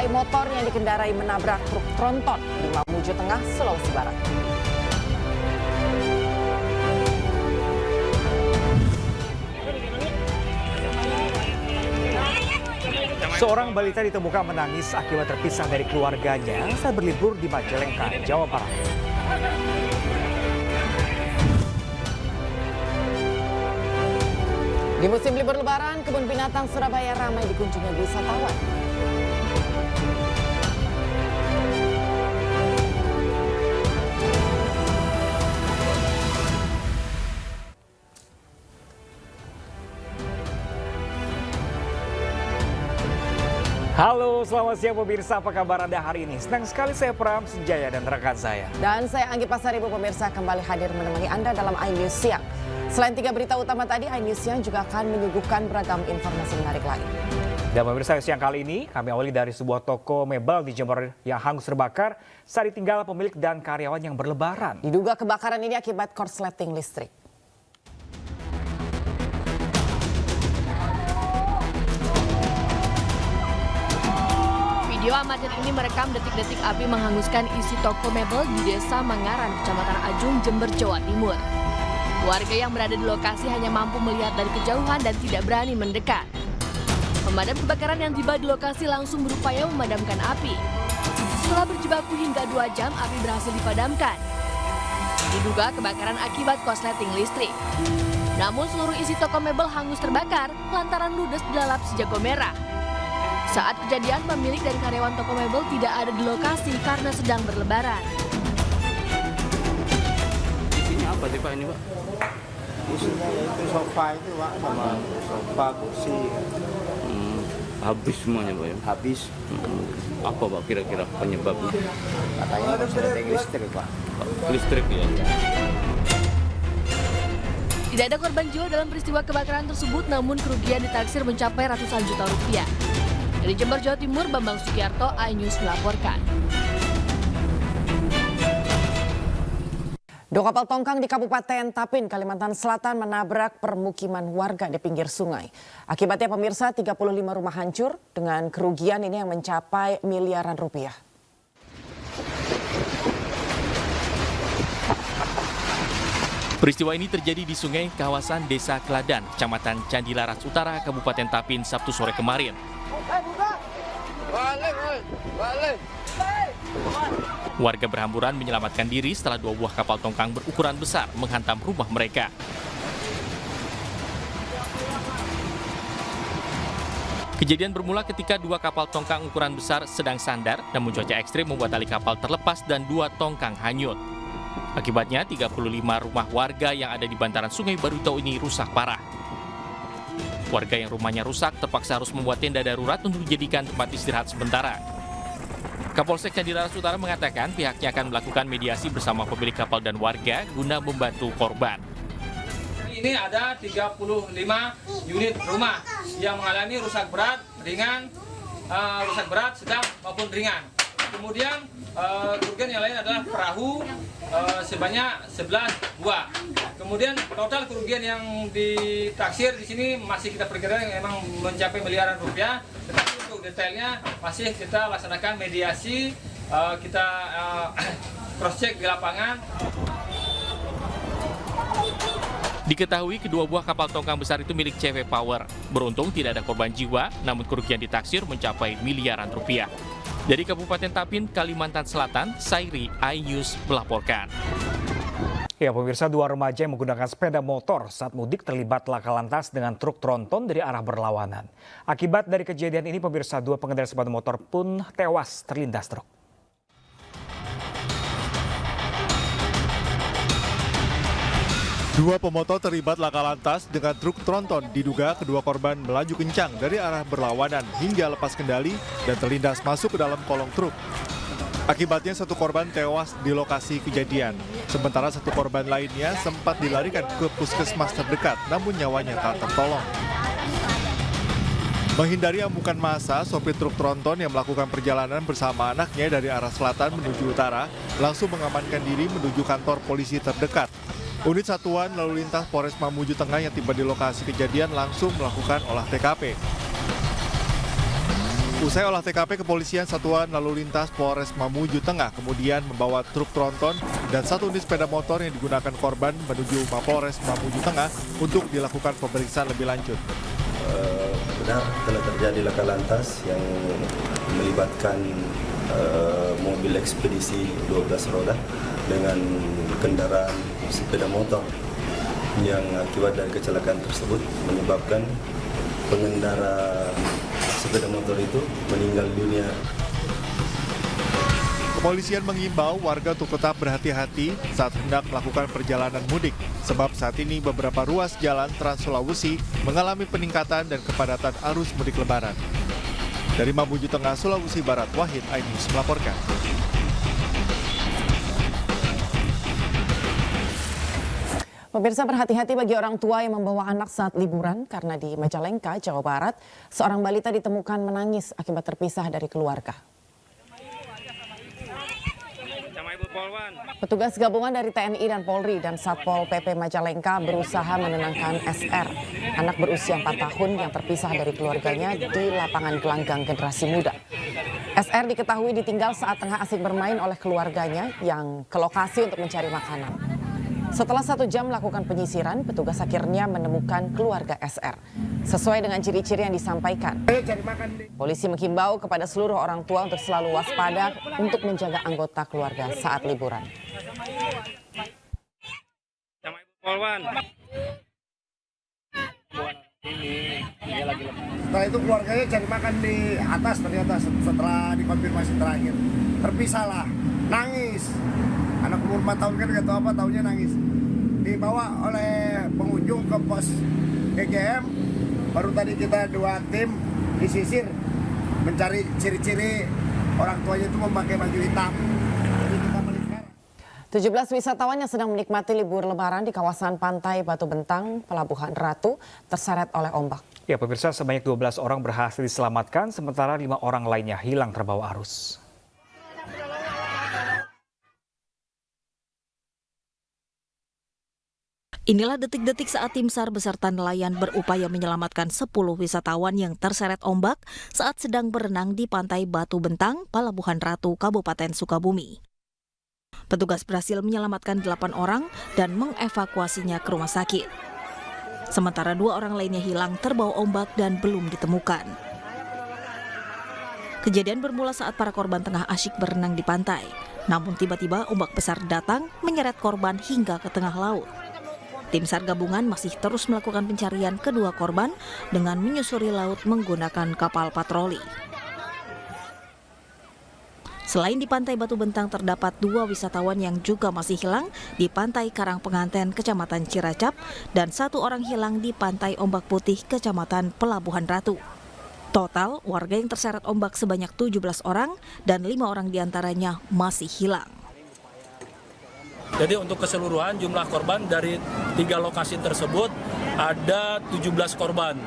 usai motor yang dikendarai menabrak truk tronton di Mamuju Tengah, Sulawesi Barat. Seorang balita ditemukan menangis akibat terpisah dari keluarganya saat berlibur di Majalengka, Jawa Barat. Di musim libur Lebaran, kebun binatang Surabaya ramai dikunjungi wisatawan. Halo, selamat siang pemirsa. Apa kabar Anda hari ini? Senang sekali saya Pram Senjaya dan rekan saya. Dan saya Anggi Pasaribu, pemirsa kembali hadir menemani Anda dalam iNews Siang. Selain 3 berita utama tadi, iNews Siang juga akan menyuguhkan beragam informasi menarik lain. Dan pemirsa, siang kali ini kami awali dari sebuah toko mebel di Jember yang hangus terbakar saat ditinggal pemilik dan karyawan yang berlebaran. Diduga kebakaran ini akibat korsleting listrik. Video amatir ini merekam detik-detik api menghanguskan isi toko mebel di Desa Mangaran, Kecamatan Ajung, Jember, Jawa Timur. Warga yang berada di lokasi hanya mampu melihat dari kejauhan dan tidak berani mendekat. Pemadam kebakaran yang tiba di lokasi langsung berupaya memadamkan api. Setelah berjibaku hingga 2 jam, api berhasil dipadamkan. Diduga kebakaran akibat korsleting listrik. Namun seluruh isi toko mebel hangus terbakar lantaran ludes dilalap si jago merah. Saat kejadian, pemilik dan karyawan toko mebel tidak ada di lokasi karena sedang berlebaran. Isinya apa sih Pak ini Pak? Isinya itu sofa itu Pak, sama sofa, kursi. Habis semuanya Pak ya? Habis. Apa Pak kira-kira penyebabnya? Katanya korsleting listrik Pak. Listrik ya? Tidak ada korban jiwa dalam peristiwa kebakaran tersebut, namun kerugian ditaksir mencapai ratusan juta rupiah. Dari Jember, Jawa Timur, Bambang Sugiarto, iNews melaporkan. 2 kapal tongkang di Kabupaten Tapin, Kalimantan Selatan menabrak permukiman warga di pinggir sungai. Akibatnya pemirsa 35 rumah hancur dengan kerugian ini yang mencapai miliaran rupiah. Peristiwa ini terjadi di sungai kawasan Desa Keladan, Kecamatan Candilaras Utara, Kabupaten Tapin, Sabtu sore kemarin. Warga berhamburan menyelamatkan diri setelah 2 buah kapal tongkang berukuran besar menghantam rumah mereka. Kejadian bermula ketika 2 kapal tongkang ukuran besar sedang sandar, namun cuaca ekstrim membuat tali kapal terlepas dan 2 tongkang hanyut. Akibatnya 35 rumah warga yang ada di bantaran Sungai Barito ini rusak parah. Warga yang rumahnya rusak terpaksa harus membuat tenda darurat untuk dijadikan tempat istirahat sementara. Kapolsek Candilaras Utara mengatakan pihaknya akan melakukan mediasi bersama pemilik kapal dan warga guna membantu korban. Ini ada 35 unit rumah yang mengalami rusak berat, ringan, rusak berat, sedang maupun ringan. Kemudian kerugian yang lain adalah perahu sebanyak 11 buah. Kemudian total kerugian yang ditaksir di sini masih kita perkirakan memang mencapai miliaran rupiah. Tetapi untuk detailnya masih kita laksanakan mediasi, kita cross check di lapangan. Diketahui kedua buah kapal tongkang besar itu milik CV Power. Beruntung tidak ada korban jiwa, namun kerugian ditaksir mencapai miliaran rupiah. Dari Kabupaten Tapin, Kalimantan Selatan, Sairi, iNews melaporkan. Ya pemirsa, 2 remaja yang menggunakan sepeda motor saat mudik terlibat laka lantas dengan truk tronton dari arah berlawanan. Akibat dari kejadian ini pemirsa, 2 pengendara sepeda motor pun tewas terlindas truk. Dua pemotor terlibat laka lantas dengan truk tronton. Diduga kedua korban melaju kencang dari arah berlawanan hingga lepas kendali dan terlindas masuk ke dalam kolong truk. Akibatnya 1 korban tewas di lokasi kejadian. Sementara 1 korban lainnya sempat dilarikan ke puskesmas terdekat, namun nyawanya tak tertolong. Menghindari amukan massa, sopir truk tronton yang melakukan perjalanan bersama anaknya dari arah selatan menuju utara langsung mengamankan diri menuju kantor polisi terdekat. Unit Satuan Lalu Lintas Polres Mamuju Tengah yang tiba di lokasi kejadian langsung melakukan olah TKP. Usai olah TKP, kepolisian Satuan Lalu Lintas Polres Mamuju Tengah kemudian membawa truk tronton dan 1 unit sepeda motor yang digunakan korban menuju Mapolres Mamuju Tengah untuk dilakukan pemeriksaan lebih lanjut. Benar telah terjadi laka lantas yang melibatkan mobil ekspedisi 12 roda dengan kendaraan sepeda motor yang akibat dari kecelakaan tersebut menyebabkan pengendara sepeda motor itu meninggal dunia. Kepolisian mengimbau warga untuk tetap berhati-hati saat hendak melakukan perjalanan mudik, sebab saat ini beberapa ruas jalan Trans Sulawesi mengalami peningkatan dan kepadatan arus mudik Lebaran. Dari Mamuju Tengah, Sulawesi Barat, Wahid iNews melaporkan. Pemirsa, berhati-hati bagi orang tua yang membawa anak saat liburan karena di Majalengka, Jawa Barat, seorang balita ditemukan menangis akibat terpisah dari keluarga. Petugas gabungan dari TNI dan Polri dan Satpol PP Majalengka berusaha menenangkan SR, anak berusia 4 tahun yang terpisah dari keluarganya di lapangan gelanggang generasi muda. SR diketahui ditinggal saat tengah asik bermain oleh keluarganya yang ke lokasi untuk mencari makanan. Setelah 1 jam melakukan penyisiran, petugas akhirnya menemukan keluarga SR. Sesuai dengan ciri-ciri yang disampaikan, polisi menghimbau kepada seluruh orang tua untuk selalu waspada untuk menjaga anggota keluarga saat liburan. Setelah itu keluarganya cari makan di atas, ternyata setelah dikonfirmasi terakhir. Terpisahlah, nangis. Anak umur 4 tahun kan gak tahu apa, taunya nangis. Dibawa oleh pengunjung ke pos GGM. Baru tadi kita 2 tim disisir mencari ciri-ciri orang tuanya itu memakai baju hitam. Jadi kita melihat 17 wisatawan yang sedang menikmati libur lebaran di kawasan pantai Batu Bentang, Pelabuhan Ratu, terseret oleh ombak. Ya pemirsa, sebanyak 12 orang berhasil diselamatkan, sementara 5 orang lainnya hilang terbawa arus. Inilah detik-detik saat tim SAR beserta nelayan berupaya menyelamatkan 10 wisatawan yang terseret ombak saat sedang berenang di pantai Batu Bentang, Pelabuhan Ratu, Kabupaten Sukabumi. Petugas berhasil menyelamatkan 8 orang dan mengevakuasinya ke rumah sakit. Sementara 2 orang lainnya hilang terbawa ombak dan belum ditemukan. Kejadian bermula saat para korban tengah asyik berenang di pantai. Namun tiba-tiba ombak besar datang menyeret korban hingga ke tengah laut. Tim SAR gabungan masih terus melakukan pencarian kedua korban dengan menyusuri laut menggunakan kapal patroli. Selain di pantai Batu Bentang terdapat 2 wisatawan yang juga masih hilang di pantai Karangpenganten, Kecamatan Ciracap, dan 1 orang hilang di pantai Ombak Putih, Kecamatan Pelabuhan Ratu. Total warga yang terseret ombak sebanyak 17 orang dan 5 orang diantaranya masih hilang. Jadi untuk keseluruhan jumlah korban dari 3 lokasi tersebut ada 17 korban.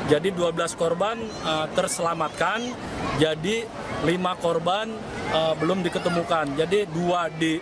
Jadi 12 korban terselamatkan, jadi 5 korban belum diketemukan. Jadi 2 di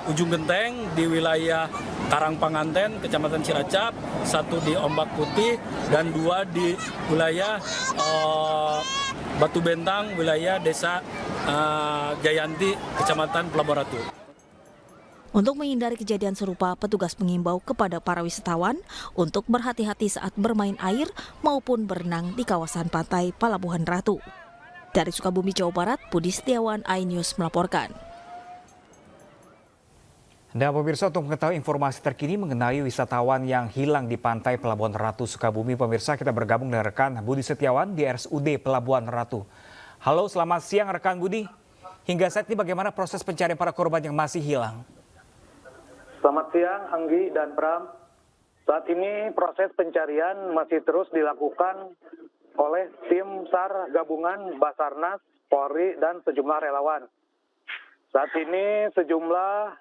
Ujung Genteng di wilayah Karangpenganten, Kecamatan Ciracap, 1 di Ombak Putih, dan 2 di wilayah Batu Bentang, wilayah Desa Jayanti, Kecamatan Pelabuhan Ratu. Untuk menghindari kejadian serupa, petugas mengimbau kepada para wisatawan untuk berhati-hati saat bermain air maupun berenang di kawasan pantai Pelabuhan Ratu. Dari Sukabumi, Jawa Barat, Budi Setiawan, iNews melaporkan. Dan pemirsa, untuk mengetahui informasi terkini mengenai wisatawan yang hilang di pantai Pelabuhan Ratu, Sukabumi, pemirsa kita bergabung dengan rekan Budi Setiawan di RSUD Pelabuhan Ratu. Halo, selamat siang rekan Budi. Hingga saat ini bagaimana proses pencarian para korban yang masih hilang? Selamat siang, Anggi dan Pram. Saat ini proses pencarian masih terus dilakukan oleh tim SAR gabungan Basarnas, Polri, dan sejumlah relawan. Saat ini sejumlah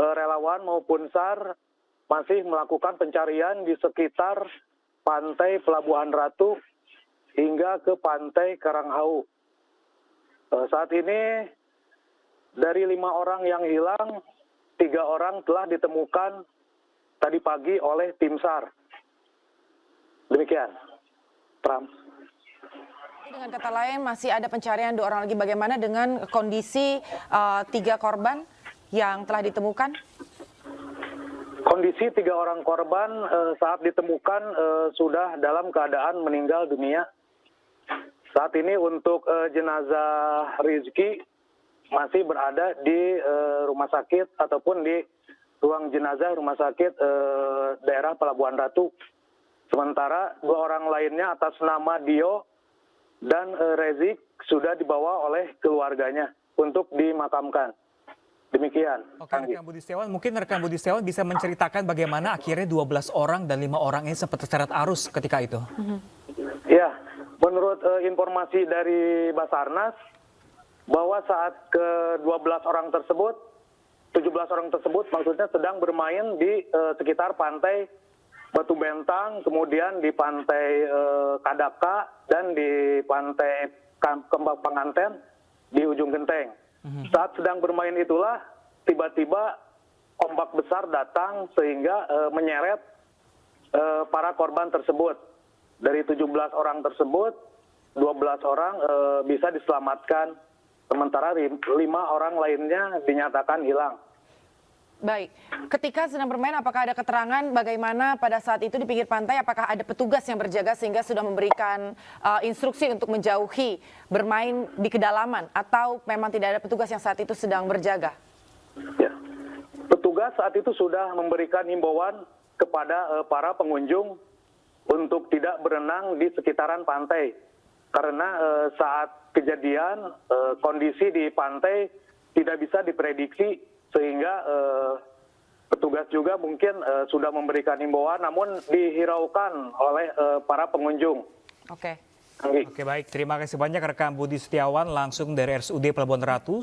relawan maupun SAR masih melakukan pencarian di sekitar pantai Pelabuhan Ratu hingga ke pantai Karanghau. Saat ini dari 5 orang yang hilang, 3 orang telah ditemukan tadi pagi oleh tim SAR. Demikian, Pram. Dengan kata lain masih ada pencarian 2 orang lagi. Bagaimana dengan kondisi 3 korban yang telah ditemukan? Kondisi 3 orang korban saat ditemukan sudah dalam keadaan meninggal dunia. Saat ini untuk jenazah Rizky masih berada di rumah sakit ataupun di ruang jenazah rumah sakit daerah Pelabuhan Ratu. Sementara 2 orang lainnya atas nama Dio dan Rezik sudah dibawa oleh keluarganya untuk dimakamkan. Demikian. Oke, rekan Budi Setiawan, mungkin rekan Budi Setiawan bisa menceritakan bagaimana akhirnya 12 orang dan 5 orang ini sempat terseret arus ketika itu. Ya, menurut informasi dari Basarnas, bahwa saat ke-12 orang tersebut, 17 orang tersebut maksudnya sedang bermain di sekitar pantai Batu Bentang, kemudian di pantai Kadaka, dan di pantai Kembang Penganten di ujung genteng. Saat sedang bermain itulah tiba-tiba ombak besar datang sehingga menyeret para korban tersebut. Dari 17 orang tersebut, 12 orang bisa diselamatkan, sementara 5 orang lainnya dinyatakan hilang. Baik, ketika sedang bermain apakah ada keterangan bagaimana pada saat itu di pinggir pantai, apakah ada petugas yang berjaga sehingga sudah memberikan instruksi untuk menjauhi bermain di kedalaman, atau memang tidak ada petugas yang saat itu sedang berjaga? Ya. Petugas saat itu sudah memberikan himbauan kepada para pengunjung untuk tidak berenang di sekitaran pantai. Karena saat kejadian kondisi di pantai tidak bisa diprediksi, sehingga petugas juga mungkin sudah memberikan himbauan namun dihiraukan oleh para pengunjung. Oke, baik. Terima kasih banyak rekan Budi Setiawan langsung dari RSUD Pelabuhan Ratu.